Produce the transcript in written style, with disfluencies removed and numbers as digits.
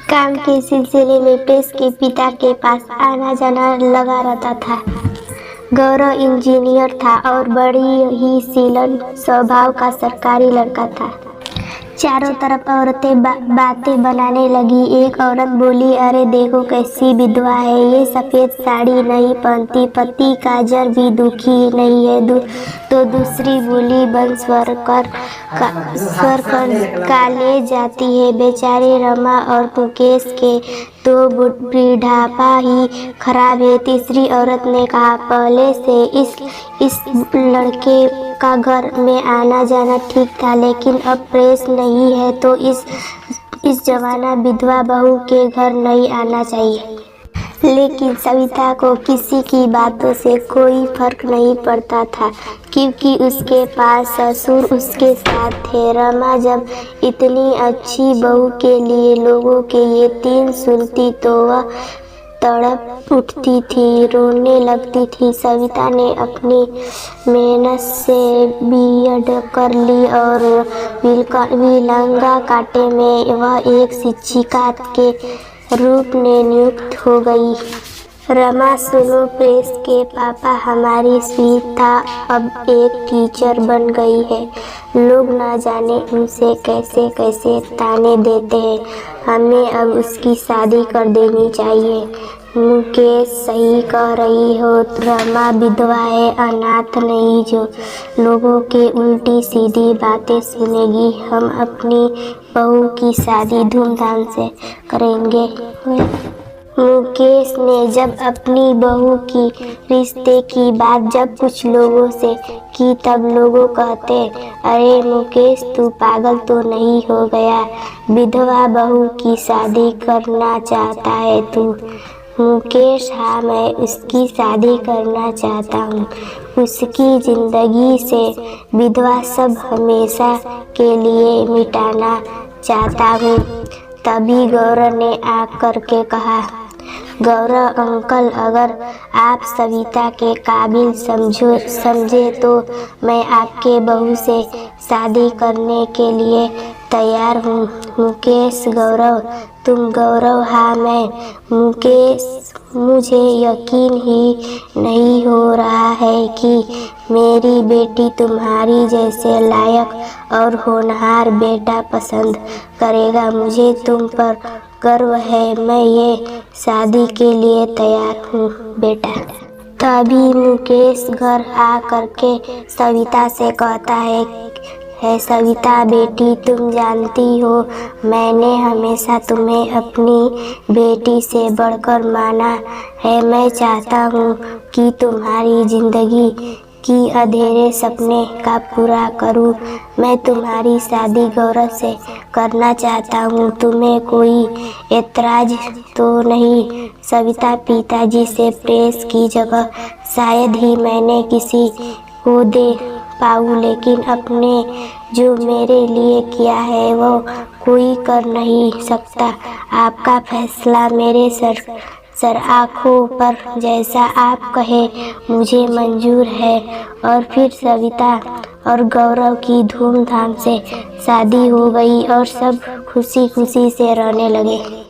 काम के सिलसिले में प्रेस के पिता के पास आना जाना लगा रहता था। गौरव इंजीनियर था और बड़ी ही सीलन स्वभाव का सरकारी लड़का था। चारों तरफ औरतें बातें बनाने लगी। एक औरत बोली, अरे देखो कैसी विधवा है, ये सफ़ेद साड़ी नहीं पहनती, पति का जर भी दुखी नहीं है। तो दूसरी बोली, बन स्वर कर का ले जाती है, बेचारे रमा और मुकेश के तो बुढ़ापा ही खराब है। तीसरी औरत ने कहा, पहले से इस लड़के का घर में आना जाना ठीक था, लेकिन अब प्रेस नहीं है तो इस जमाना विधवा बहू के घर नहीं आना चाहिए। लेकिन सविता को किसी की बातों से कोई फर्क नहीं पड़ता था, क्योंकि उसके पास ससुर उसके साथ थे। रमा जब इतनी अच्छी बहू के लिए लोगों के ये तीन सुनती तो वह तड़प उठती थी, रोने लगती थी। सविता ने अपनी मेहनत से बीएड कर ली और विलंगा काटे में वह एक शिक्षिका के रूप में नियुक्त हो गई। रमा, सुनो, प्रेस के पापा हमारी स्मिता अब एक टीचर बन गई है। लोग ना जाने उनसे कैसे कैसे ताने देते हैं। हमें अब उसकी शादी कर देनी चाहिए। मुकेश सही कह रही हो, रमा विधवा है, अनाथ नहीं जो लोगों के उल्टी सीधी बातें सुनेगी। हम अपनी बहू की शादी धूमधाम से करेंगे। मुकेश ने जब अपनी बहू की रिश्ते की बात जब कुछ लोगों से की, तब लोग कहते, अरे मुकेश तू पागल तो नहीं हो गया, विधवा बहू की शादी करना चाहता है तू? मुकेश, हाँ, मैं उसकी शादी करना चाहता हूँ। उसकी जिंदगी से विधवा सब हमेशा के लिए मिटाना चाहता हूँ। तभी गौरव ने आँख करके कहा, गौरव अंकल, अगर आप सविता के काबिल समझे तो मैं आपके बहू से शादी करने के लिए तैयार हूँ। मुकेश, गौरव, तुम? गौरव, हाँ मैं। मुकेश, मुझे यकीन ही नहीं हो रहा है कि मेरी बेटी तुम्हारी जैसे लायक और होनहार बेटा पसंद करेगा। मुझे तुम पर गर्व है। मैं ये शादी के लिए तैयार हूँ बेटा। तभी मुकेश घर आ करके सविता से कहता है, सविता बेटी, तुम जानती हो मैंने हमेशा तुम्हें अपनी बेटी से बढ़कर माना है। मैं चाहता हूँ कि तुम्हारी जिंदगी की अधूरे सपने का पूरा करूँ। मैं तुम्हारी शादी गौरव से करना चाहता हूँ। तुम्हें कोई एतराज तो नहीं? सविता, पिताजी से प्रेस की जगह शायद ही मैंने किसी को दे पाऊँ, लेकिन अपने जो मेरे लिए किया है वो कोई कर नहीं सकता। आपका फैसला मेरे सर आँखों पर, जैसा आप कहे मुझे मंजूर है। और फिर सविता और गौरव की धूमधाम से शादी हो गई और सब खुशी खुशी से रहने लगे।